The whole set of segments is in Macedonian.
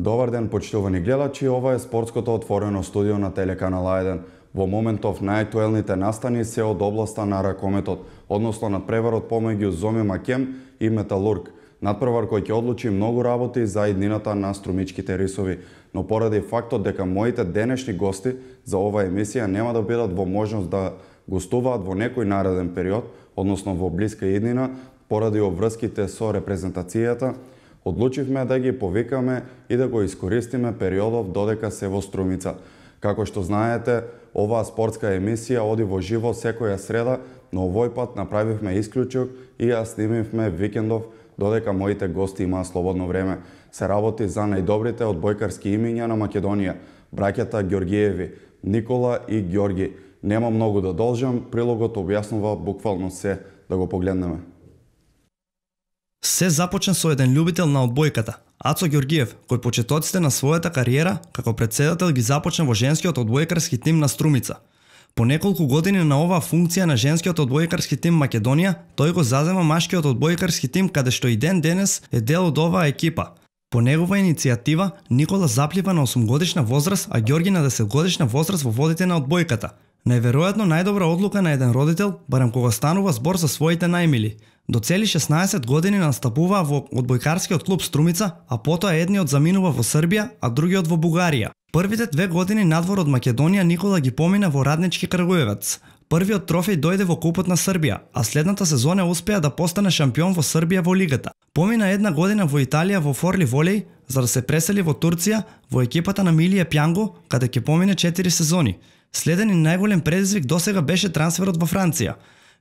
Добар ден, почитувани гледачи, ова е спортското отворено студио на Телеканал 1. Во моментов најактуелните настани се од областа на ракометот, односно надпреварот помеѓу Зоми Макем и Металург. Надпревар кој ќе одлучи многу работи за иднината на струмичките рисови, но поради фактот дека моите денешни гости за оваа емисија нема да бидат во можност да гостуваат во некој нареден период, односно во блиска иднина, поради обврските со репрезентацијата, одлучивме да ги повикаме и да го искористиме периодов додека се во Струмица. Како што знаете, оваа спортска емисија оди во живо секоја среда, но овој пат направивме исклучок и ја снимивме викендов додека моите гости имаат слободно време. Се работи за најдобрите одбојкарски имиња на Македонија, браќата Ѓоргиеви, Никола и Ѓорги. Нема многу да должам, прилогот објаснува буквално се, да го погледнеме. Се започна со еден љубител на одбојката, Ацо Ѓоргиев, кој почетоците на својата кариера како председател ги започна во женскиот одбојкарски тим на Струмица. По неколку години на оваа функција на женскиот одбојкарски тим Македонија, тој го зазема машкиот одбојкарски тим каде што и ден денес е дел од оваа екипа. По негова иницијатива, Никола заплива на 8 годишна возраст, а Ѓорги на 10 годишна возраст во водите на одбојката. Најверојатно најдобра одлука на еден родител, барем кога станува збор за своите најмили. До цели 16 години настапуваа во одбојкарскиот клуб Струмица, а потоа едниот заминува во Србија, а другиот во Бугарија. Првите 2 години надвор од Македонија Никола ги помина во Раднички Крагуевац. Првиот трофеј дојде во Купот на Србија, а следната сезона успеа да постане шампион во Србија во лигата. Помина една година во Италија во Форли Волеј, за да се пресели во Турција во екипата на Милие Пјанго, каде ќе помине 4 сезони. Следен и најголем предизвик досега беше трансферот во Франција.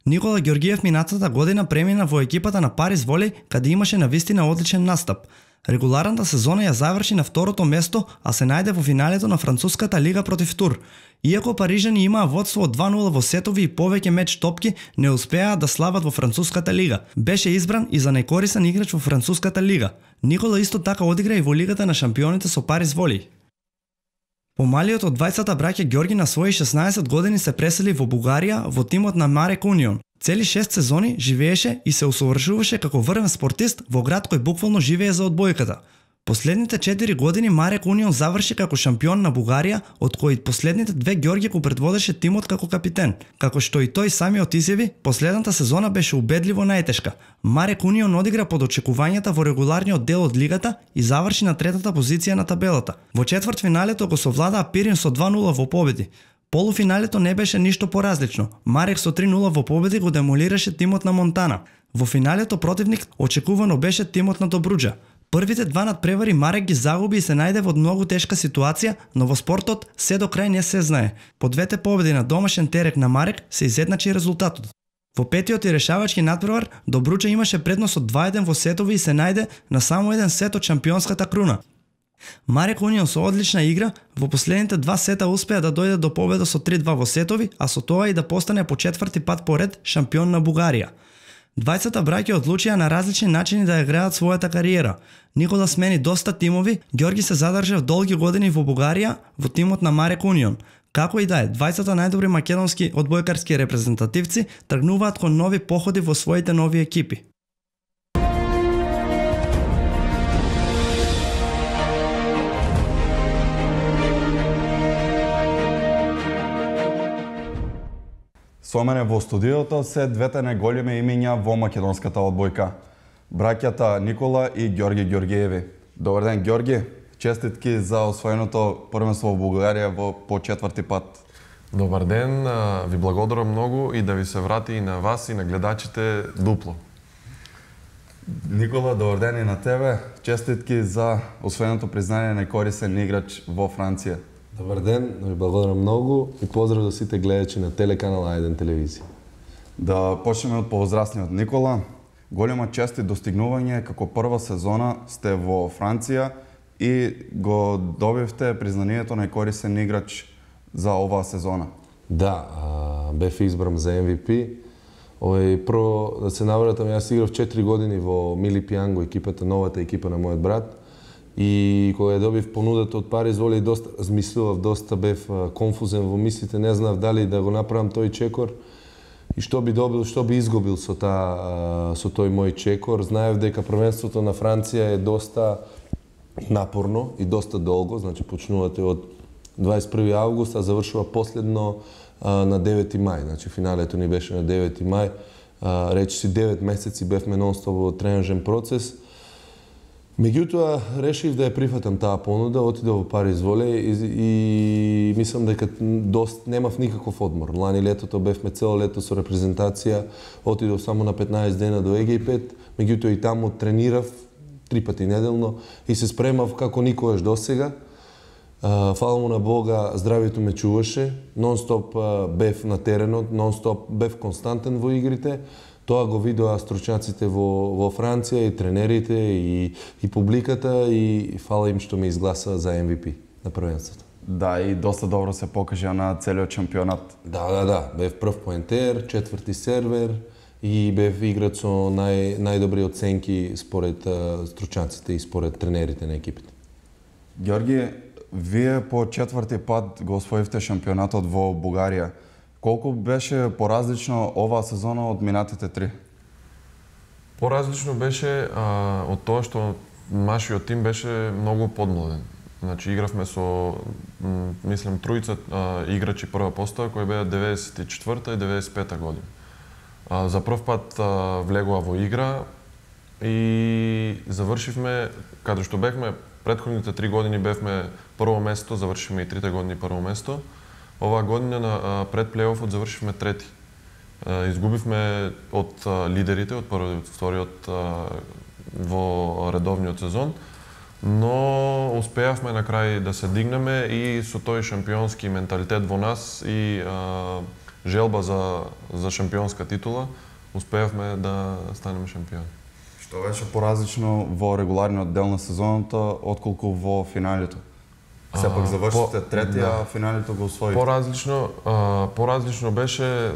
Никола Ѓоргиев минатата година премина во екипата на Париз Волеј, каде имаше навистина одличен настап. Регуларната сезона ја заврши на второто место, а се најде во финалето на француската лига против Тур. Иако парижани имаа водство од 2:0 во сетови и повеќе меч топки, не успеа да слават во француската лига. Беше избран и за најкорисен играч во француската лига. Никола исто така одигра и во лигата на шампионите со Париз Волеј. Помалиот од 20 браќа Ѓорги на своји 16 години се пресели во Бугарија во тимот на Марек Унион. Цели 6 сезони живееше и се усовршуваше како врвен спортист во град кој буквално живее за одбојката. Последните 4 години Марек Унион заврши како шампион на Бугарија, од кои последните 2 Ѓорги го предводеше тимот како капитен. Како што и тој самиот изјави, последната сезона беше убедливо најтешка. Марек Унион одигра под очекувањата во регуларниот дел од лигата и заврши на третата позиција на табелата. Во четвртфиналето го совладаа Пирин со 2:0 во победи. Полуфиналето не беше ништо поразлично. Марек со 3:0 во победи го демолираше тимот на Монтана. Во финалето противник очекувано беше тимот на Добруџа. Првите 2 надпревари Марек ги загуби и се најде во многу тешка ситуација, но во спортот се до крај не се знае. По двете победи на домашен терек на Марек се изедначи резултатот. Во петиот и решавачки надпревар Добруџа имаше предност од 2:1 во сетови и се најде на само еден сет од шампионската круна. Марек Унион со одлична игра во последните 2 сета успеа да дојде до победа со 3:2 во сетови, а со тоа и да постане по 4ти пат поред шампион на Бугарија. Двајцата браќа одлучија на различни начини да ја граат својата кариера. Никола смени доста тимови, Ѓорги се задржа долги години во Бугарија во тимот на Марек Унион. Како и да е, двајцата најдобри македонски одбојкарски репрезентативци тргнуваат кон нови походи во своите нови екипи. Со мене во студиото се двете најголеми имиња во македонската одбојка. Браќата Никола и Ѓорги Ѓоргиеви. Добар ден, Ѓорги. Честитки за освоеното првенство во Бугарија по 4ти пат. Добар ден, ви благодарам многу и да ви се врати и на вас и на гледачите дупло. Никола, добар ден и на тебе. Честитки за освоеното признание на најкорисен играч во Франција. Добар ден, ви благодарам многу и поздрав до сите гледачи на Телеканал 1 телевизија. Да почнеме од повозрастниот Никола. Голема чест и достигнување како прва сезона сте во Франција и го добивте признанието најкорисен играч за оваа сезона. Да, бев избран за MVP. Прво да се навратам, јас играв 4 години во Мили Пјанго, екипата, новата екипа на мојот брат. И кога ја добив понудата од Париз Волеј, доста размислував, доста бев конфузен во мислите, не знав дали да го направам тој чекор и што би добил, што би изгубил со тој мој чекор. Знаев дека првенството на Франција е доста напорно и доста долго, значи почнувате од 21 август, а завршува последно на 9 мај. Значи финалето ни беше на 9 мај. Речиси 9 месеци бевме нон-стоп во тренажен процес. Меѓутоа, решив да ја прифатам таа понуда, отидов во Париз воле и мислам дека немав никаков одмор. Лани летото бевме цело лето со репрезентација, отидов само на 15 дена до Египет, меѓутоа и таму тренирав 3 пати неделно и се спремав како никогаш досега. Фала му на Бога, здравието ме чуваше, нон-стоп бев на теренот, нон-стоп бев константен во игрите. Тоа го видоа стручњаците во Франција и тренерите и публиката и фала им што ме изгласа за MVP на првенството. Да, и доста добро се покажа на целиот шампионат. Да. Бев прв поентер, четврти сервер и бев играч со најдобри оценки според стручњаците и според тренерите на екипите. Ѓорги, вие по четврти пат го освоивте шампионатот во Бугарија. Колку беше поразлично оваа сезона од минатите 3? Поразлично беше од тоа што нашиот тим беше многу подмладен. Значи игравме со мислам тројца играчи прва постава кои беа 94-та и 95-та година. За прв пат влегува во игра и завршивме каде што бевме претходните 3 години бевме прво место, завршивме и 3 години прво место. Оваа година на пред плейофот завршивме трети. Изгубивме од лидерите, од првиот и вториот во редовниот сезон, но успеавме на крај да се дигнеме и со тој шампионски менталитет во нас и желба за шампионска титула, успеавме да станеме шампиони. Што беше поразлично во регуларниот дел на сезоната отколку во финалето? Сепак завршите трети, а финалето го освоите. Поразлично беше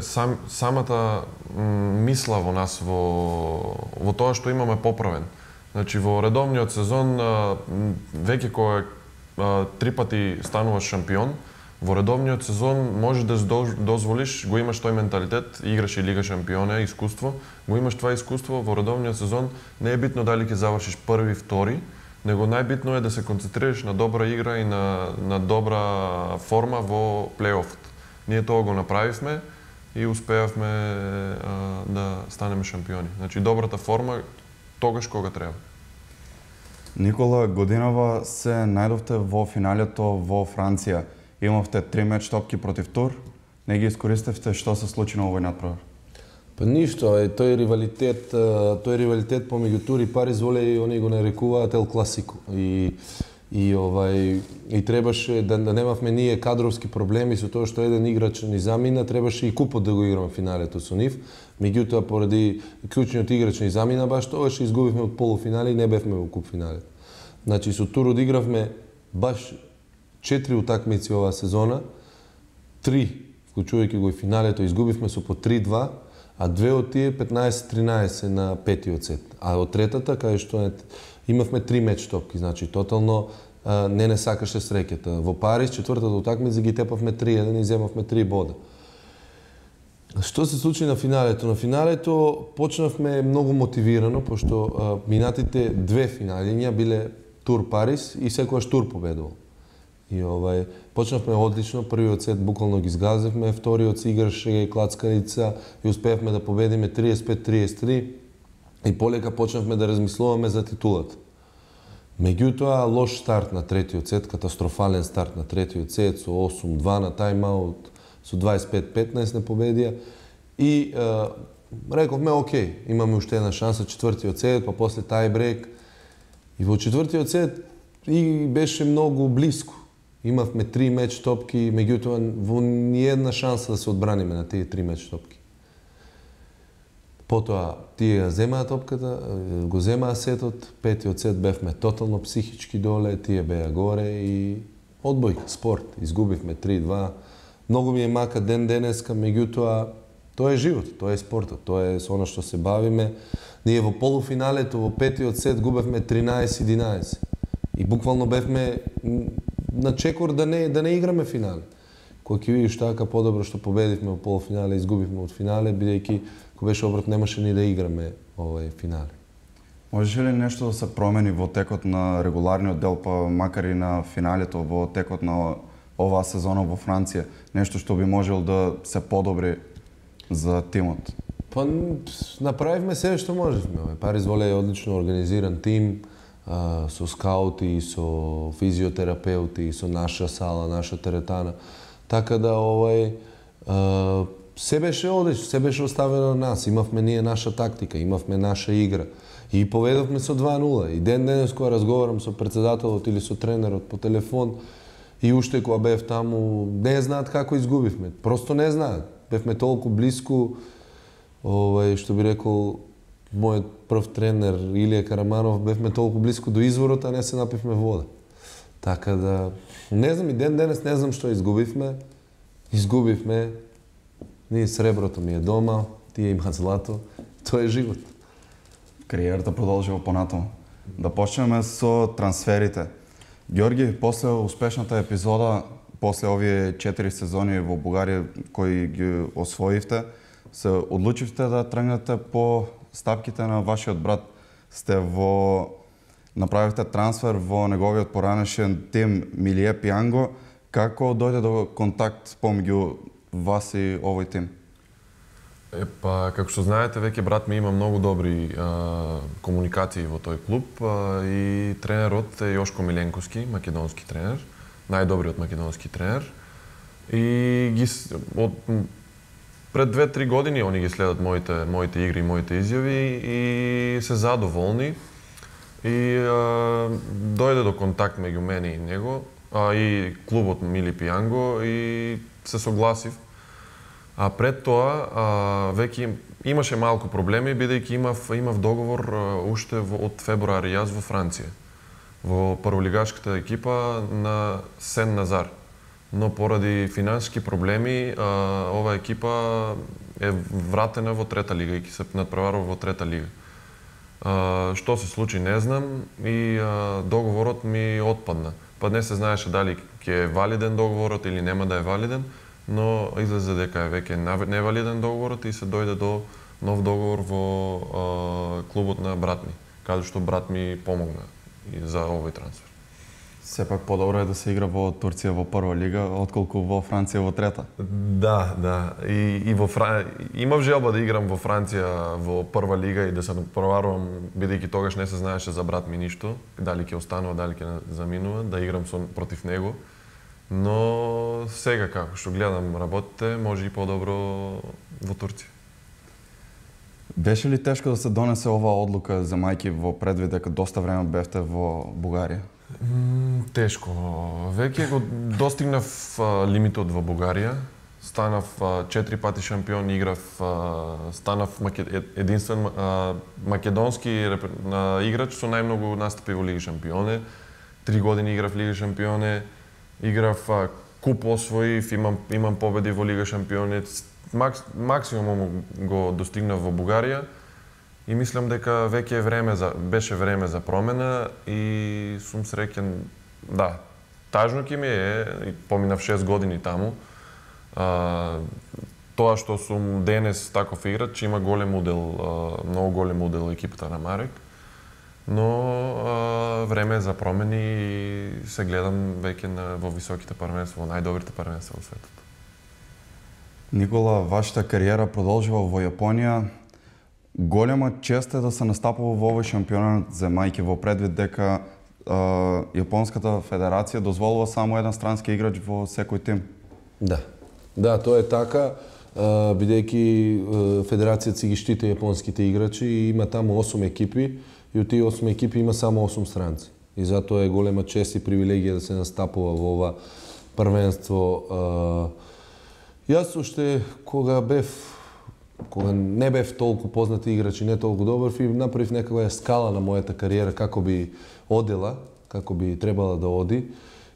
самата мисла во нас, во тоа што имаме поправен. Значи, во редовниот сезон, веќе кога 3 пати стануваш шампион, во редовниот сезон можеш да дозволиш, го имаш тој менталитет, играш и Лига шампиона, искуство, го имаш това искуство, во редовниот сезон не е битно дали ќе завршиш први, втори, него најбитно е да се концентрираш на добра игра и на добра форма во плейофот. Ние тоа го направивме и успеавме да станеме шампиони. Значи добрата форма тогаш кога треба. Никола, годинава се најдовте во финалето во Франција. Имавте 3 меч топки против Тур. Не ги искористевте, што се случи на овој надпревар? Па ништо, тој ривалитет помеѓу Тур и Париз воле и они го нарекуваат Ел Класико. И требаше да немавме ние кадровски проблеми со тоа што еден играч ни замина, требаше и купот да го играме финалето со нив. Меѓутоа поради клучниот играч ни замина баш тогаш изгубивме од полуфинали и не бевме во куп финале. Значи со Тур одигравме баш 4 утакмици оваа сезона, 3 вклучувајќи го и финалето, изгубивме со по 3-2, а 2 од тие 15-13 на петиот сет. А од третата, кај што имавме 3 меч топки, значи тотално не сакаше среќата. Во Париз, четвртата утакмица ги тепавме 3-1 и земавме 3 бода. Што се случи на финалето? На финалето почнавме многу мотивирано, пошто минатите 2 финалиња биле Тур Париз и секогаш Тур победувал. И почнавме одлично, првиот сет буквално ги згазевме, вториот се играше и клацканица и успеавме да победиме 35-33 и полека почнавме да размислуваме за титулата. Меѓутоа, лош старт на третиот сет, катастрофален старт на третиот сет со 8-2 на тајмаут, со 25-15 не победија и рековме окей, имаме уште една шанса четвртиот сет, па после тајбрек и во четвртиот сет и беше многу блиско. Имавме 3 меч топки, меѓутоа во ниедна шанса да се одбраниме на тие 3 меч топки. Потоа тие земаа топката, го земаа сетот, петиот сет бевме тотално психички доле, тие беа горе и одбојка, спорт, изгубивме 3-2. Многу ми е мака ден денеска, меѓутоа тоа е живот, тоа е спортот, тоа е со она што се бавиме. Ние во полуфиналето, во петиот сет губевме 13-11 и буквално бевме на чекор да не играме финале. Кога ќе видиш така подобро што победивме во полуфинале, изгубивме од финале, бидејќи кога беше обрат немаше ни да играме овој финале. Може ли нещо да се промени во текот на регуларниот дел, па макар и на финалето, во текот на оваа сезона во Франција? Нешто што би можел да се подобри за тимот? Па направивме се што можевме. Париз Воле е одлично организиран тим, со скаути, со физиотерапеути, со наша сала, наша теретана. Така да се беше одлично, се беше оставено на нас. Имавме ние наша тактика, имавме наша игра. И поведовме со 2-0. И денес кога разговарам со председателот или со тренерот по телефон, и уште кога бев таму, не знаат како изгубивме. Просто не знаат. Бевме толку близко, што би рекол мојот прв тренер Илија Караманов, бевме толку близко до изворот, а не се напивме вода. Така да, не знам, и денес не знам што изгубивме. Изгубивме, ние среброто ми е дома, тие имаат злато. Тоа е живот. Кариерата продолжува понатаму. Да почнеме со трансферите. Ѓорги, после успешната епизода, после овие 4 сезони во Бугарија кои ги освоивте, се одлучивте да тргнете по стапките на вашиот брат. Направивте трансфер во неговиот поранешен тим Милие Пианго. Како дојде до контакт помеѓу вас и овој тим? Како што знаете, веќе брат ми има многу добри комуникации во тој клуб и тренерот е Јошко Миленковски, македонски тренер, најдобриот македонски тренер. И пред 2-3 години они ги следат моите игри и моите изјави и се задоволни. И дојде до контакт меѓу мене и него, и клубот Мили Пианго, и се согласив. А пред тоа веќе имаше малку проблеми, бидејќи имав договор уште од февруари јас во Франција, во прволигашката екипа на Сен Назар. Но поради финансиски проблеми оваа екипа е вратена во трета лига и ќе се надпреварува во трета лига. Што се случи не знам и договорот ми отпадна. Па не се знаеше дали ќе е валиден договорот или нема да е валиден, но излезе дека е веќе невалиден договорот и се дојде до нов договор во клубот на брат ми, каде што брат ми помогна и за овој трансфер. Сепак подобро е да се игра во Турција во прва лига, отколку во Франција во трета. Да. И имав желба да играм во Франција во прва лига и да се надпреварувам, бидејќи тогаш не се знаеше за брат ми ништо, дали ќе останува, дали ќе заминува, да играм против него. Но сега како што гледам работите, може и подобро во Турција. Беше ли тешко да се донесе оваа одлука земајќи во предвид дека доста време бевте во Бугарија? Тешко. Веќе го достигнав лимитот во Бугарија. Станав 4 пати шампион, станав единствен македонски играч со најмногу настапи во Лига шампионе. 3 години играв Лига шампионе. Играв куп освоив, имам победи во Лига шампиони. Максимум го достигнав во Бугарија и мислам дека веќе беше време за промена и сум среќен. Да, тажно ќе ми е, поминав 6 години таму. Тоа што сум денес таков играч има голем удел, многу голем удел екипата на Марек. Но време е за промени и се гледам веќе во високите првенства, во најдобрите првенства во светот. Никола, вашата кариера продолжува во Јапонија. Голема чест е да се настапува во овој шампионат земајќи во предвид дека Јапонската федерација дозволува само еден странски играч во секој тим. Да, тоа е така, бидејќи федерацијата си ги штити јапонските играчи и има таму 8 екипи и од тие 8 екипи има само 8 странци. И затоа е голема чест и привилегија да се настапува во ова првенство. Јас уште кога не бев толку познат играч и не толку добар, направив некаква скала на мојата кариера како би одела, како би требала да оди.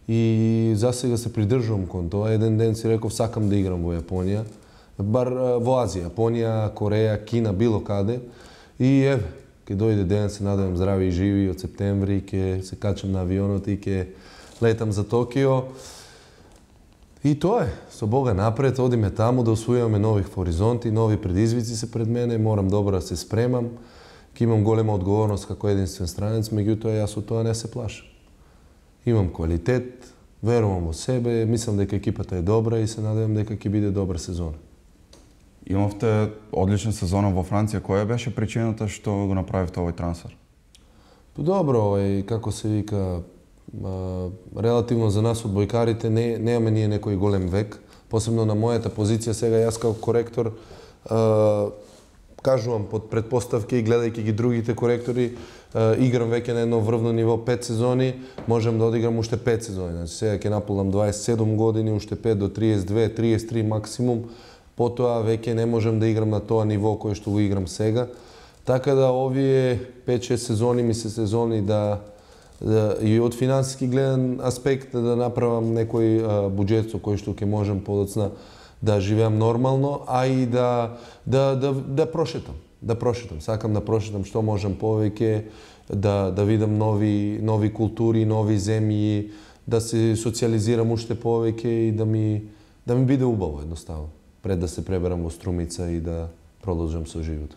И засега се придржувам кон тоа. Еден ден си реков сакам да играм во Јапонија, бар во Азија, Јапонија, Кореја, Кина, било каде. И еве, ќе дојде ден, се надевам здрави и живи, од септември ќе се качам на авионот и ќе летам за Токио. И тоа е, со Бога напред, одиме таму да освојуваме нови хоризонти, нови предизвици се пред мене, морам добро да се спремам ке имам голема одговорност како единствен странец, меѓутоа јас од тоа не се плашам. Имам квалитет, верувам во себе, мислам дека екипата е добра и се надевам дека ќе биде добра сезона. Имавте одлична сезона во Франција. Која беше причината што го направивте овој трансфер? Добро, како се вика, релативно за нас одбојкарите немаме ние некој голем век, посебно на мојата позиција сега јас како коректор кажувам под предпоставки и гледајќи ги другите коректори, играм веќе на едно врвно ниво 5 сезони, можам да одиграм уште 5 сезони. Значи сега ќе наполнам 27 години, уште 5 до 32, 33 максимум. Потоа веќе не можам да играм на тоа ниво кој што го играм сега. Така да овие 5-6 сезони ми се сезони да и од финансиски гледан аспект да направам некој буџет со кој што ќе можам подоцна да живеам нормално, а и да прошетам. Да прошетам. Сакам да прошетам што можам повеќе, да видам нови култури, нови земји, да се социализирам уште повеќе и да ми биде убаво едноставно, пред да се преберам во Струмица и да продолжам со животот.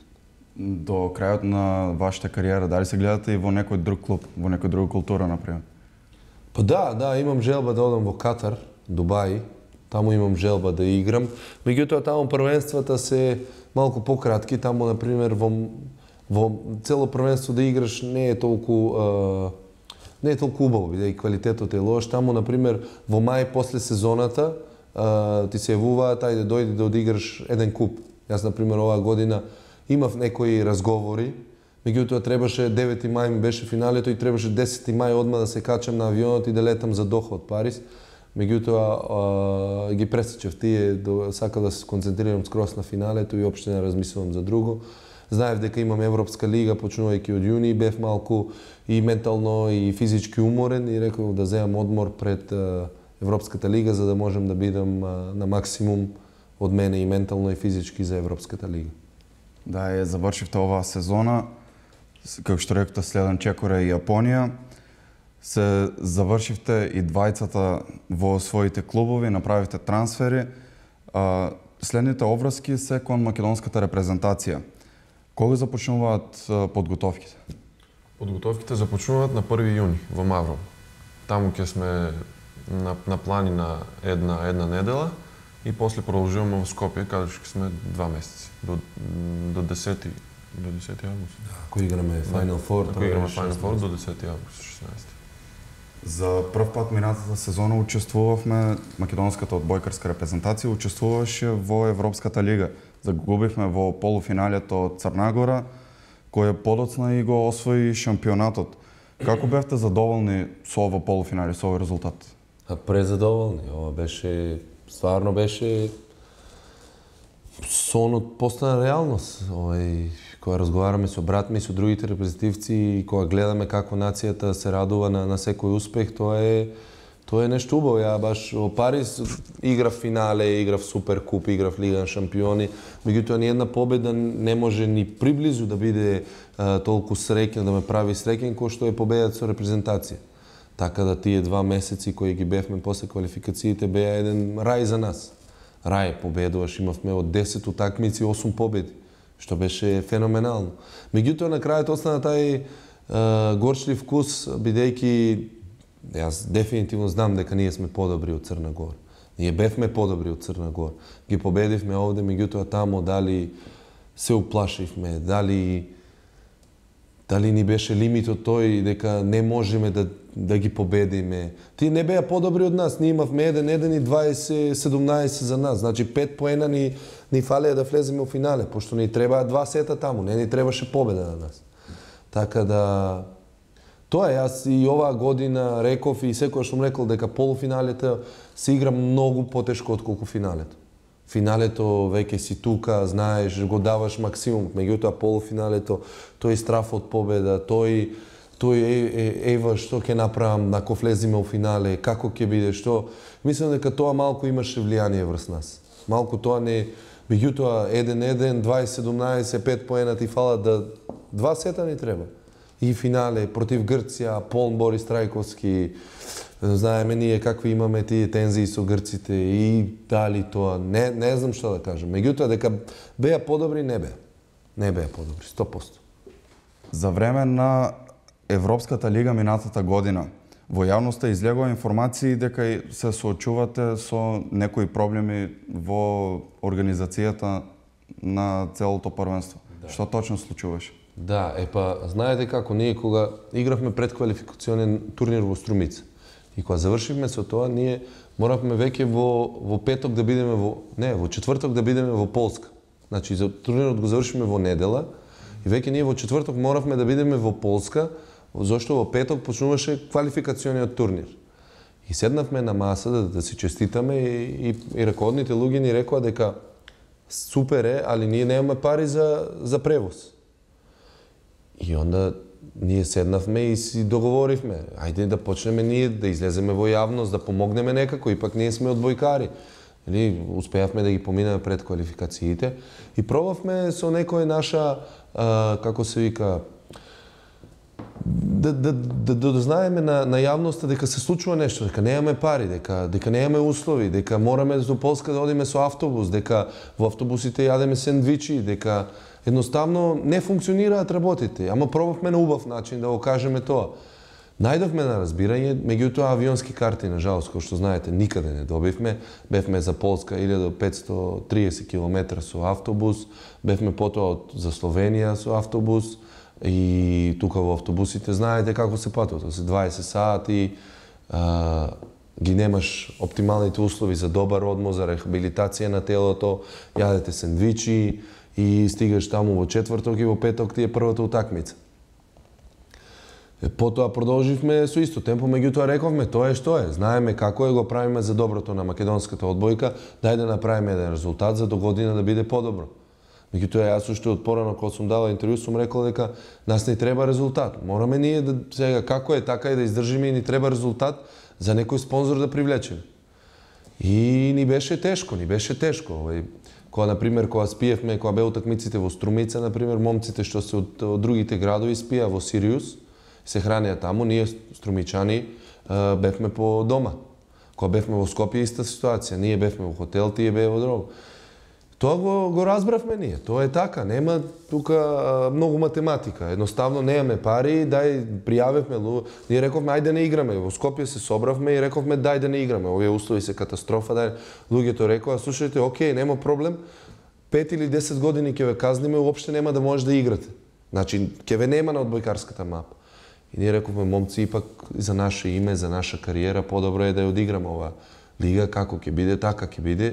До крајот на вашата кариера, дали се гледате и во некој друг клуб, во некоја друга култура, например? Па да, имам желба да одам во Катар, Дубај. Таму имам желба да играм. Меѓутоа, таму првенствата се малку пократки. Таму, например, во цело првенство да играш не е толку убаво, бидејќи квалитетот е лош. Таму, например, во мај после сезоната ти се јавуваат, ајде дојди да одиграш еден куп. Јас, например, оваа година имав некои разговори, меѓутоа требаше 9 мај ми беше финалето и требаше 10 мај одма да се качам на авионот и да летам за Доха од Париз. Меѓутоа ги пресечев тие, сака да се концентрирам скрос на финалето и опште не размислувам за друго. Знаев дека имам Европска лига, почнувајќи од јуни, бев малку и ментално и физички уморен и реков да земам одмор пред Европската лига за да можам да бидам на максимум од мене и ментално и физички за Европската лига. Да, завршивте оваа сезона, како што рекоте, следен чекора и Јапонија. Се завршивте и двајцата во своите клубови, направивте трансфери. Следните обврски се кон македонската репрезентација. Кога започнуваат подготовките? Подготовките започнуваат на 1 јуни во Мавро. Таму ќе сме на планина една недела и после продолжуваме во Скопје, каде ќе сме 2 месеци до 10 август. Ако играме Final Four, до 10 август 16. За прв пат минатата сезона учествувавме, македонската одбојкарска репрезентација учествуваше во Европската лига. Загубивме во полуфиналето од Црна Гора, кој подоцна и го освои шампионатот. Како бевте задоволни со ова полуфинале, со овој резултат? Презадоволни. Ова стварно беше сонот постана реалност. Кога разговараме со брат ми, со другите репрезентативци и кога гледаме како нацијата се радува на секој успех, тоа е нешто убаво. Ја баш во Париз играв финале, играв Суперкуп, играв Лига на шампиони, меѓутоа ни една победа не може ни приблизу да биде толку среќна, да ме прави среќен кој што е победата со репрезентација. Така да тие 2 месеци кои ги бевме после квалификациите беа еден рај за нас. Рај, победуваш, имавме од 10 утакмици 8 победи, што беше феноменално. Меѓутоа на крајот остана тај горчлив вкус, бидејќи јас дефинитивно знам дека ние сме подобри од Црна Гора. Ние бевме подобри од Црна Гора. Ги победивме овде, меѓутоа тамо дали се уплашивме, дали ни беше лимитот тој дека не можеме да ги победиме. Тие не беа подобри од нас, ние имавме 1-1 и 20-17 за нас. Значи 5 поена ни фалеа да влеземе во финале, пошто ни требаа 2 сета таму, не ни требаше победа на нас. Така да тоа јас и оваа година реков и секогаш сум рекол дека полуфиналето се игра многу потешко отколку финалето. Финалето веќе си тука, знаеш, го даваш максимум, меѓутоа полуфиналето тој страф од победа, тој ева што ќе направам ако влеземе во финале, како ќе биде, што мислам дека тоа малку имаше влијание врз нас. Малку тоа не, меѓутоа 1-1, 20-17, 5 поена ти фалат да 2 сета ни треба. И финале против Грција, полн Борис Трајковски. Знаеме ние какви имаме тие тензии со грците и дали тоа, не знам што да кажам. Меѓутоа дека беа подобри, не беа. Не беа подобри, 100%. За време на Европската лига минатата година, во јавноста излегува информации дека се соочувате со некои проблеми во организацијата на целото првенство. Да. Што точно случуваше? Да, знаете како, ние кога игравме предквалификационен турнир во Струмица и кога завршивме со тоа, ние моравме веќе во петок да бидеме во четврток да бидеме во Полска. Значи, за турнирот го завршиме во недела и веќе ние во четврток моравме да бидеме во Полска, зашто во петок почнуваше квалификациониот турнир. И седнавме на маса да си честитаме и раководните луѓе ни рекоа дека супер е, али ние немаме пари за превоз. И онда ние седнавме и си договоривме, ајде да почнеме ние да излеземе во јавност, да помогнеме некако, ипак ние сме одбојкари. Успеавме да ги поминеме пред квалификациите и пробавме со некоја наша, како се вика, да знаеме на јавноста дека се случува нешто, дека немаме пари, дека немаме услови, дека мораме до Полска да одиме со автобус, дека во автобусите јадеме сендвичи, дека едноставно не функционираат работите. Ама пробавме на убав начин да го кажеме тоа. Најдовме на разбирање, меѓутоа авионски карти, на жалост, кој што знаете, никаде не добивме. Бевме за Полска 1530 км со автобус, бевме потоа за Словенија со автобус, и тука во автобусите знаете како се патува, се 20 сати, ги немаш оптималните услови за добар одмор, за рехабилитација на телото, јадете сендвичи и стигаш таму во четврток и во петок ти е првата утакмица. Потоа продолживме со исто темпо, меѓутоа рековме тоа е што е, знаеме како е, го правиме за доброто на македонската одбојка, дај да направиме еден резултат за до година да биде подобро. Меѓутоа, јас уште од порано кога сум давал интервју, сум рекол дека нас не треба резултат. Мораме ние да сега како е така и да издржиме и ни треба резултат за некој спонзор да привлечеме. И ни беше тешко. Кога например кога спиевме, кога беа утакмиците во Струмица, например момците што се од другите градови спија во Сириус, се хранеа таму, ние струмичани бевме по дома. Кога бевме во Скопје иста ситуација, ние бевме во хотел, тие беа во друго. Тоа го разбравме ние, тоа е така, нема тука многу математика, едноставно немаме пари, дај пријавевме, ние рековме ајде не играме, во Скопје се собравме и рековме дај да не играме, овие услови се катастрофа, дај луѓето рекоа, слушајте, окей, нема проблем, 5 или 10 години ќе ве казниме, уопште нема да може да играте. Значи, ќе ве нема на одбојкарската мапа. И ние рековме, момци, ипак за наше име, за наша кариера, подобро е да ја одиграме оваа лига, како ќе биде, така ќе биде.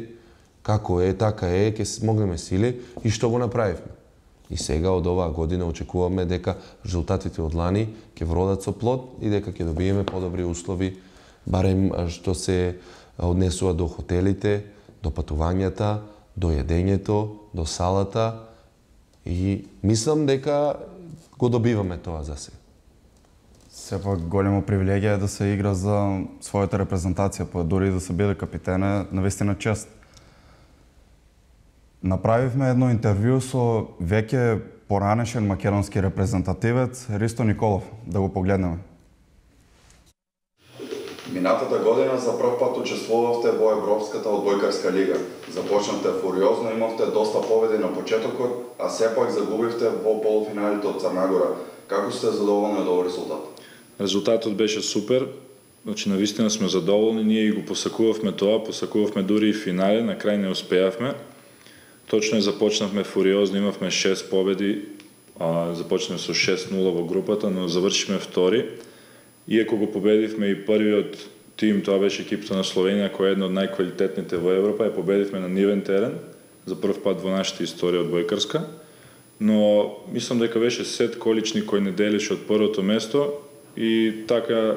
Како е, така е, ќе смогнеме сили и што го направивме. И сега од оваа година очекуваме дека резултатите од лани ќе вродат со плод и дека ќе добиеме подобри услови, барем што се однесува до хотелите, до патувањата, до јадењето, до салата и мислам дека го добиваме тоа за сега. Сепак големо привилегија е да се игра за својата репрезентација, дури да се биде капитен е навистина чест. Направивме едно интервју со веќе поранешен македонски репрезентативец Ристо Николов. Да го погледнеме. Минатата година за прв пат учествувавте во Европската одбојкарска лига. Започнавте фуриозно, имавте доста победи на почетокот, а сепак загубивте во полуфиналите од Црна Гора. Како сте задоволни од овој резултат? Резултатот беше супер. Значи, навистина сме задоволни. Ние го посакувавме тоа, посакувавме дури и финале, на крај не успеавме. Точно започнавме фуриозно, имавме 6 победи, започнавме со 6-0 во групата, но завршиме втори. Иако го победивме и првиот тим, тоа беше екипата на Словенија, која е една од најквалитетните во Европа, ја победивме на нивен терен, за прв пат во нашата историја одбојкарска. Но мислам дека беше сет колични кој не делеше од првото место и така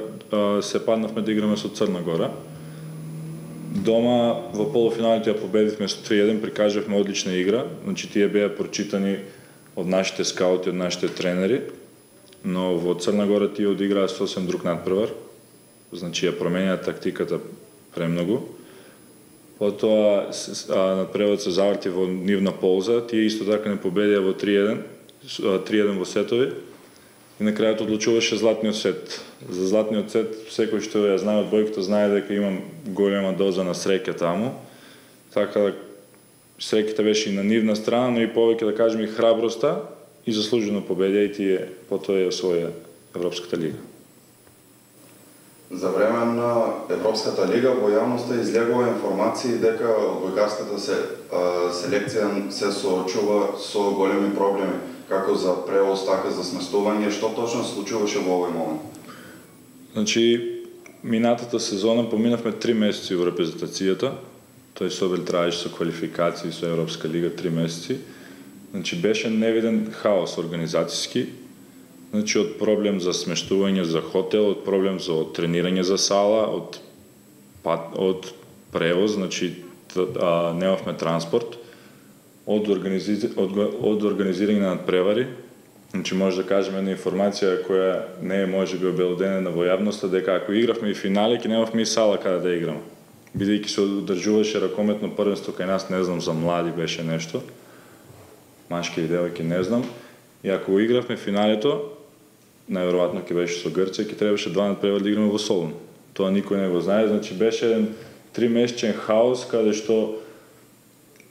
се паднавме да играме со Црна Гора. Дома во полуфиналите ја победивме со 3-1, прикажавме одлична игра, значи тие беа прочитани од нашите скаути, од нашите тренери, но во Црна Гора тие одиграа сосем друг надпревар, значи ја променија тактиката премногу. Потоа надпреварот се заврти во нивна полза, тие исто така не победија во 3-1 во сетови. И на крајот одлучуваше златниот сет. За златниот сет, секој што ја знае од бојката, знае дека имам голема доза на среќа таму. Така да среќата беше и на нивна страна, но и повеќе да кажем и храброста и заслужено победејќи потоа ја освоја Европската лига. За време на Европската лига во јавноста излегува информации дека одбојкарската селекција се соочува со големи проблеми, како за превоз, така за сместување. Што точно се случуваше во овој момент? Значи, минатата сезона поминавме 3 месеци во репрезентацијата. Тој собел траеше со квалификации со Европска лига 3 месеци. Значи, беше невиден хаос организацијски. Значи, од проблем за смештување за хотел, од проблем за тренирање за сала, од превоз, значи немавме транспорт, од организирање на надпревари. Значи, може да кажеме една информација која не е може би обелоденена во јавноста, дека ако игравме и финале, ќе немавме и сала каде да играме. Бидејќи се одржуваше ракометно првенство кај нас, не знам, за млади беше нешто, машки и девојки не знам, и ако игравме финалето, најверојатно ќе беше со Грција, ќе требаше 2 надпревари да играме во Солун. Тоа никој не го знае, значи беше еден 3-месечен хаос, каде што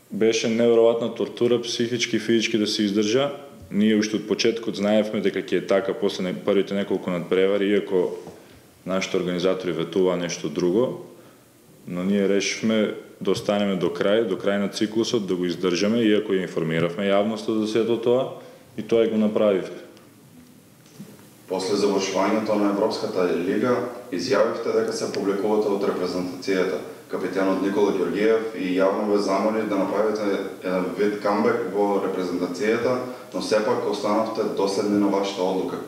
беше неверојатна тортура, психички и физички да се издржа. Ние уште од почетокот знаевме дека ќе е така после првите неколку надпревари, иако нашите организатори ветуваа нешто друго, но ние решивме да останеме до крај на циклусот, да го издржаме, иако ја информиравме јавноста за сето тоа, и тоа и го направивме. После завршувањето на Европската лига, изјавивте дека се публикувате од репрезентацијата. Капитенот Никола Ѓорѓиев и јавно ве замоли да направите еден вид камбек во репрезентацијата, но сепак останавте доследни на вашата одлука.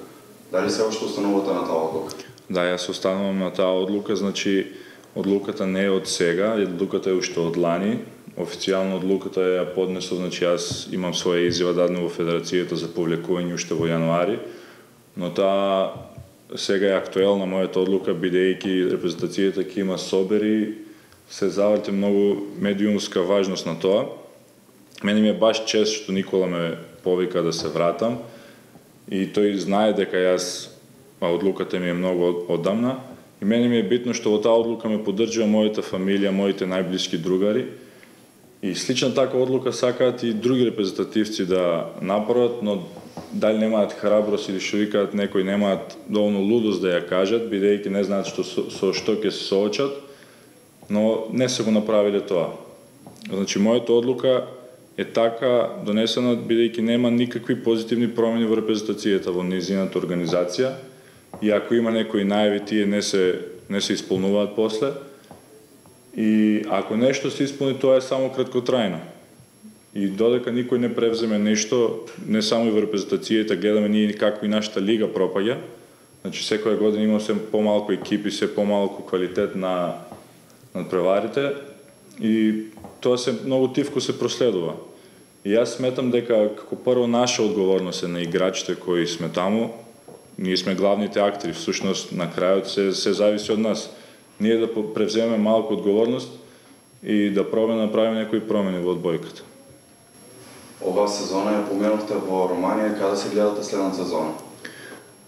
Дали се уште останувате на таа одлука? Да, јас останувам на таа одлука, значи одлуката не е од сега, одлуката е уште од лани. Официјално одлуката ја поднесов, значи јас имам своја изјава дадена во Федерацијата за публикување уште во јануари, но таа сега е актуелна мојата одлука, бидејќи репрезентацијата ќе има собери, се заврте многу медиумска важност на тоа. Мене ми е баш чест што Никола ме повика да се вратам и тој знае дека јас одлуката ми е многу одамна и мене ми е битно што во таа одлука ме поддржува мојата фамилија, моите најблиски другари и слична така одлука сакаат и други репрезентативци да направат, но дали немаат храброст или што викаат некои немаат доволно лудост да ја кажат, бидејќи не знаат со што ќе се соочат, но не се го направиле тоа. Значи, мојата одлука е така донесена бидејќи нема никакви позитивни промени во репрезентацијата во низината организација и ако има некои најави, тие не се исполнуваат после. И ако нешто се исполни, тоа е само краткотрајно. И додека никој не превземе нешто, не само и во репрезентацијата, гледаме ние како и нашата лига пропаѓа. Значи, секоја година има се помалку екипи, се помалку квалитет на надпреварите и тоа се многу тивко се проследува. И јас сметам дека како прво наша одговорност е на играчите кои сме таму, ние сме главните актери, всушност на крајот се зависи од нас. Ние да превземеме малку одговорност и да пробаме да направиме некои промени во одбојката. Оваа сезона ја поминавте во Романија, каде се гледате следната сезона?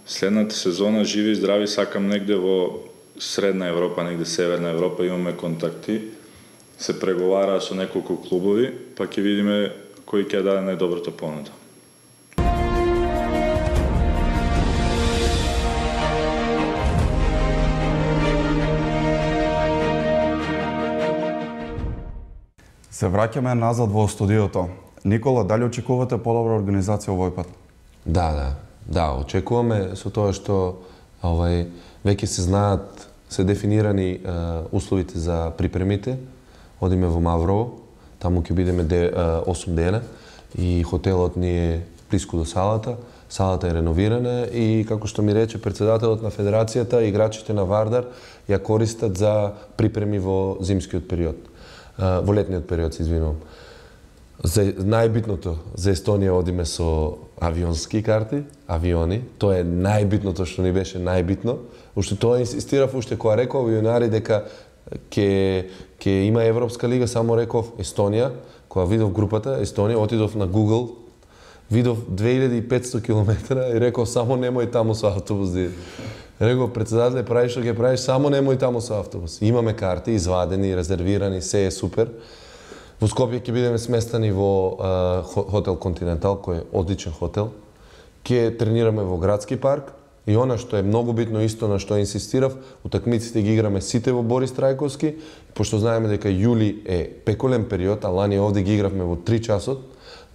Следната сезона, живи и здрави, сакам негде во Средна Европа, негде Северна Европа, имаме контакти, се преговара со неколку клубови, па ќе видиме кој ќе даде најдобрата понуда. Се враќаме назад во студиото. Никола, дали очекувате подобра организација овој пат? Да, очекуваме со тоа што веќе се знаат, се дефинирани условите за припремите. Одиме во Маврово, таму ќе бидеме 8 дена и хотелот ни е блиску до салата. Салата е реновирана и, како што ми рече председателот на Федерацијата, играчите на Вардар ја користат за припреми во зимскиот период. Во летниот период, се извинувам. За најбитното, за Естонија одиме со авионски карти, авиони. Тоа е најбитното што ни беше најбитно. Уште тоа инсистирав, уште кога реков јунари дека ќе има Европска лига, само реков Естонија. Кога видов групата Естонија, отидов на Google, видов 2500 км и реков само немој таму со автобус да иде. Реков, председателе, правиш што ќе правиш, само немој таму со автобус. Имаме карти, извадени, резервирани, се е супер. Во Скопје ќе бидеме сместани во хотел Континентал, кој е одличен хотел. ќе тренираме во градски парк и она што е многу битно исто на што инсистирав, утакмиците ги играме сите во Борис Трајковски, пошто знаеме дека јули е пеколен период, а лани овде ги игравме во 3 часот,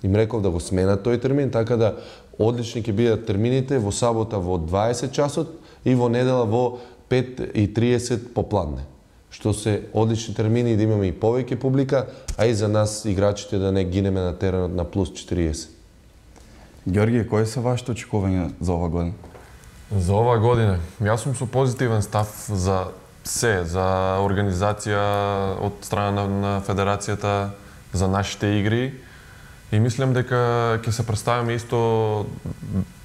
им реков да го сменат тој термин, така да одлични ќе бидат термините во сабота во 20 часот и во недела во 5:30 попладне. Што се одлични термини да имаме и повеќе публика, а и за нас играчите да не гинеме на теренот на плюс 40. Георги, кои се вашите очекувања за ова година? За ова година, јас сум со позитивен став за се, за организација од страна на федерацијата, за нашите игри и мислам дека ќе се представиме исто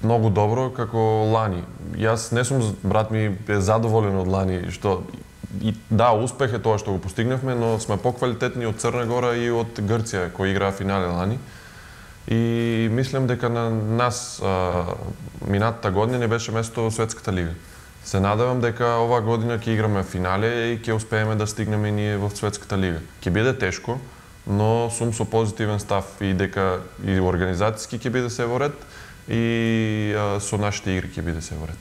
многу добро како лани. Јас не сум, брат ми е задоволен од лани, што и да, успех е тоа што го постигнавме, но сме поквалитетни од Црна Гора и од Грција кој играа финале лани. И мислам дека на нас минатата година не беше место во Светската лига. Се надевам дека ова година ќе играме финале и ќе успееме да стигнеме и ние во Светската лига. Ќе биде тешко, но сум со позитивен став и дека и организацијски ќе биде се во ред и со нашите игри ќе биде се во ред.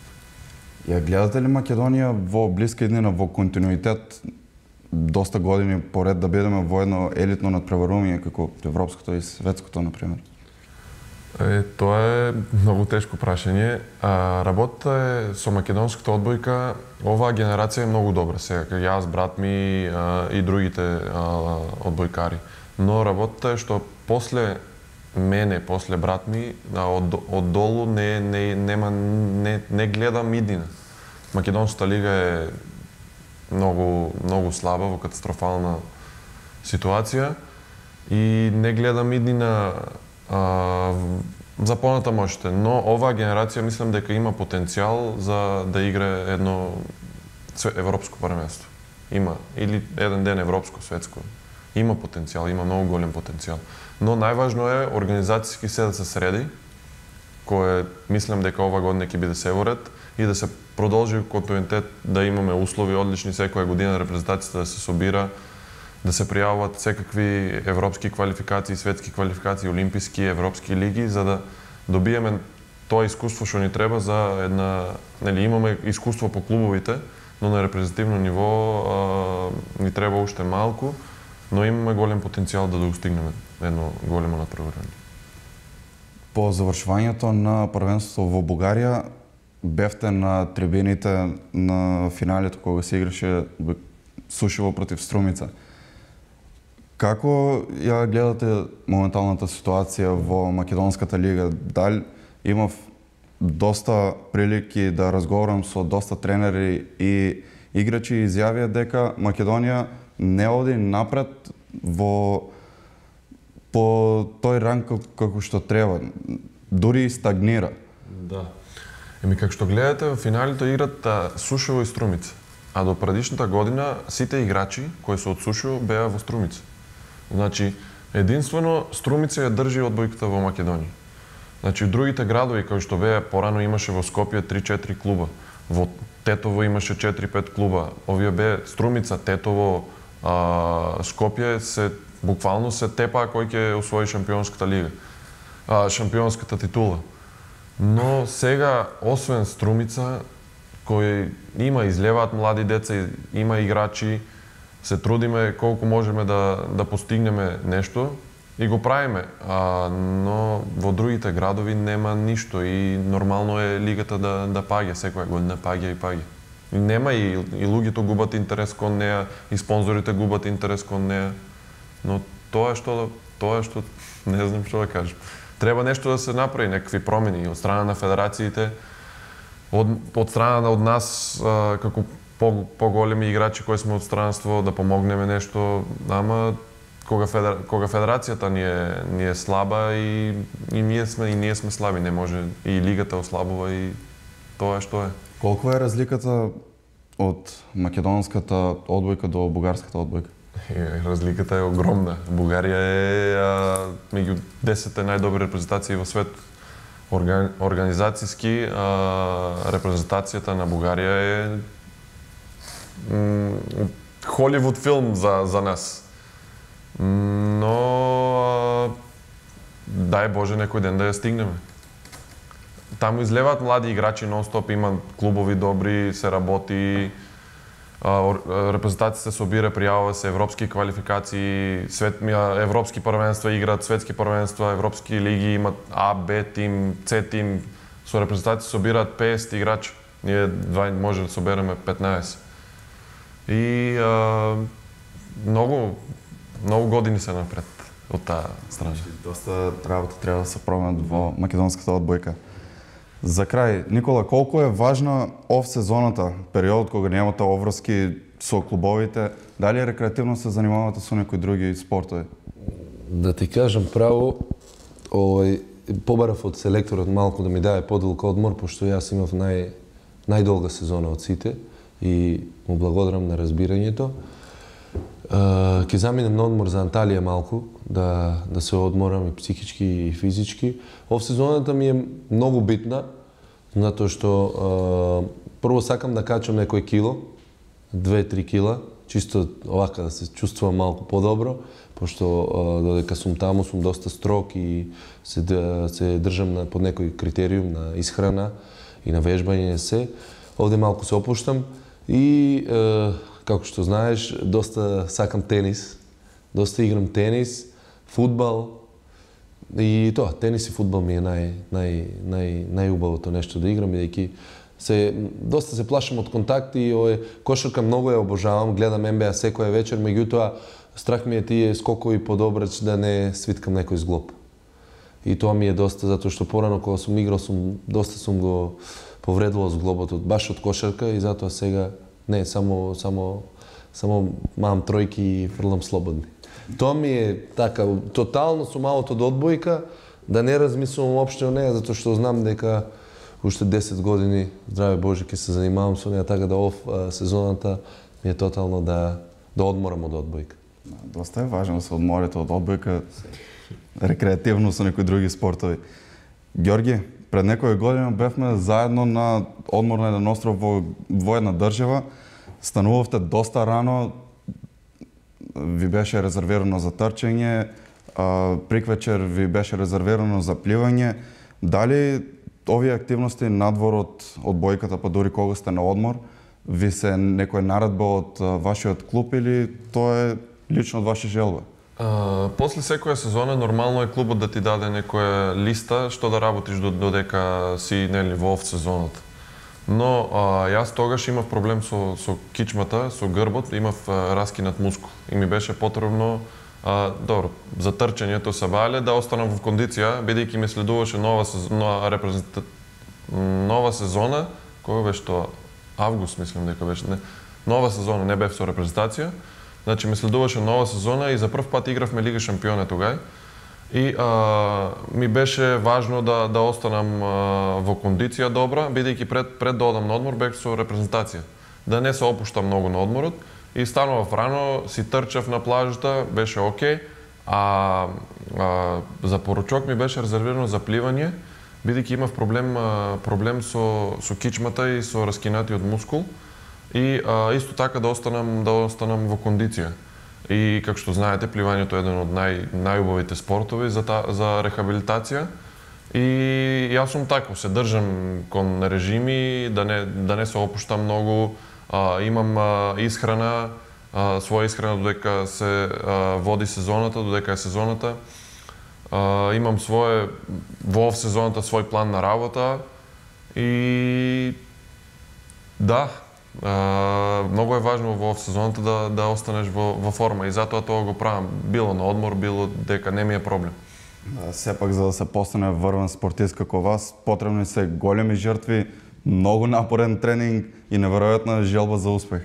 Ја гледате ли Македонија во блиска иднина во континуитет доста години поред да бидеме во едно елитно надпреварување како европското и светското, например? Тоа е многу тешко прашање. Работата е со македонската одбојка, оваа генерација е многу добра сега, јас, брат ми и другите одбојкари. Но работата е што после мене, после брат ми, од долу не гледам иднина. Македонската лига е многу слаба, во катастрофална ситуација и не гледам иднина за понатаму още, но оваа генерација мислам дека има потенцијал за да игра едно европско првенство. Има или еден ден европско, светско. Има потенцијал, има многу голем потенцијал. Но најважно е организацијски се да се среди, кое мислам дека ова година ќе биде се во ред и да се продолжи континуитет, да имаме услови одлични секоја година репрезентацијата да се собира, да се пријавуваат секакви европски квалификации, светски квалификации, олимписки, европски лиги, за да добиеме тоа искуство што ни треба за една, нели имаме искуство по клубовите, но на репрезентативно ниво ни треба уште малку, но имаме голем потенцијал да достигнеме едно големо надпреварување. По завршувањето на првенството во Бугарија бевте на трибините на финалето кога се играше Сушево против Струмица. Како ја гледате моменталната ситуација во Македонската лига? Дали имав доста прилики да разговарам со доста тренери и играчи и изјавија дека Македонија не оди напред по тој ранг како што треба, дури и стагнира. Да. Како што гледате, во финалите играт Сушево и Струмица. А до предишната година сите играчи кои се од Сушево беа во Струмица. Значи, единствено Струмица ја држи одбојката во Македонија. Значи, другите градови кои што беа порано имаше во Скопје 3-4 клуба. Во Тетово имаше 4-5 клуба. Овие беа Струмица, Тетово, Скопје се буквално се тепаа кој ќе освои шампионската лига. Шампионската титула. Но сега, освен Струмица, кој има излеваат млади деца, има играчи, се трудиме колку можеме да постигнеме нешто и го правиме. Но во другите градови нема ништо и нормално е лигата да паѓа, секоја година паѓа и паѓа. И нема и луѓето губат интерес кон неа, и спонзорите губат интерес кон неа. Но тоа што не знам што да кажам. Треба нешто да се направи, некакви промени од страна на федерациите, од страна од нас како поголеми играчи кои сме од странство да помогнеме нешто, ама кога федерацијата ни е слаба и ние сме слаби, не може и лигата ослабува и тоа што е. Колку е разликата од македонската одбојка до бугарската одбојка? Разликата е огромна. Бугарија е меѓу 10 најдобри репрезентации во свет. Организацијски репрезентацијата на Бугарија е Холивуд филм за нас. Но дај Боже некој ден да ја стигнеме. Таму излеваат млади играчи нон-стоп, има клубови добри, се работи, репрезентација се собира, пријавува се европски квалификации, европски првенства играат, светски првенства, европски лиги, имат А, Б тим, С тим, со репрезентација се собираат 50 играчи. Ние може да собереме 15. И многу години се напред од таа страна. Доста работа треба да се променат во македонската одбојка. За крај, Никола, колку е важна оф сезоната, периодот кога немате обврски со клубовите, дали рекреативно се занимавате со некои други спортови? Да ти кажам право, побарав од селекторот малку да ми даде подолг одмор, пошто јас имав најдолга сезона од сите и му благодарам на разбирањето. Ќе заминем на одмор за Анталија малку, да се одморам и психички и физички. Ов сезоната ми е многу битна, затоа што прво сакам да качам некој кило, 2-3 кила, чисто овака да се чувствувам малку подобро, пошто додека сум таму сум доста строг и се држам под некој критериум на исхрана и на вежбање се. Овде малку се опуштам и како што знаеш, доста сакам тенис, доста играм тенис, фудбал и тоа, тенис и фудбал ми е најубавото нешто да играм, бидејќи доста се плашам од контакти и кошарка многу ја обожавам, гледам НБА секоја вечер, меѓутоа страх ми е тие скокови под обрач да не свиткам некој зглоб. И тоа ми е доста, затоа што порано кога сум играл, доста сум го повредувал зглобот баш од кошарка и затоа сега не, само мам тројки и фрлам слободни. Тоа ми е така, тотално сум аут од одбојка, да не размислувам уопште о неја, затоа што знам дека уште 10 години, здраве Боже, ќе се занимавам со неја, така да ов сезоната ми е тотално да одморам од одбојка. Доста е важно да се одморите од одбојка, рекреативно со некои други спортови. Ѓорги, пред некоја година бевме заедно на одмор на еден остров во една држава. Станувавте доста рано, ви беше резервирано за трчање, приквечер ви беше резервирано за пливање. Дали овие активности надвор од одбојката, па дури кога сте на одмор, ви се некоја наредба од вашиот клуб или тоа е лично од ваша желба? После секоја сезона нормално е клубот да ти даде некоја листа што да работиш додека си во оф сезоната. Но јас тогаш имав проблем со кичмата, со грбот, имав раскинат мускул и ми беше потребно за трчањето се бале да останам во кондиција, бидејќи ме следуваше нова сезона, која беше тоа? Август мислам дека беше, не. Нова сезона, не бев со репрезентација. Значи ме следуваше нова сезона и за прв пат игравме Лига шампиони тогај. И ми беше важно да останам во кондиција добра, бидејќи пред да одам на одмор бев со репрезентација. Да не се опуштам многу на одморот и станував рано, си трчав на плажата, беше окей, за поручок ми беше резервирано за пливање, бидејќи имав проблем со кичмата и со раскинатиот мускул и исто така да останам во кондиција. И како што знаете, пливањето е еден од најубавите спортови за рехабилитација. И јас сум таков, се држам кон режими, да не се опуштам многу, имам исхрана, своја исхрана додека се води сезоната, додека е сезоната. Имам во оф сезоната свој план на работа и да, многу е важно во сезоната да останеш во форма и затоа тоа го правам, било на одмор, било дека не ми е проблем. Сепак за да се постане врвен спортист како вас, потребни се големи жртви, многу напорен тренинг и неверојатна желба за успех.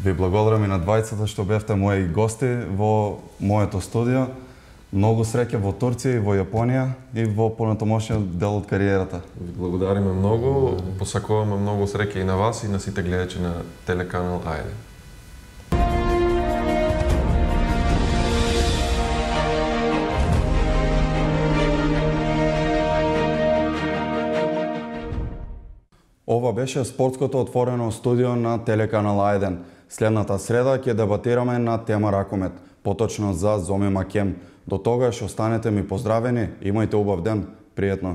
Ви благодарам и на двајцата што бевте мои гости во моето студио. Многу среќа во Турција и во Јапонија и во понатамошниот дел од кариерата. Ви благодариме многу, посакуваме многу среќа и на вас и на сите гледачи на телеканал Ајде. Ова беше спортското отворено студио на телеканал Ајден. Следната среда ќе дебатираме на тема ракомет, поточно за Зоми Макем. До тогаш останете ми поздравени, имајте убав ден, пријатно.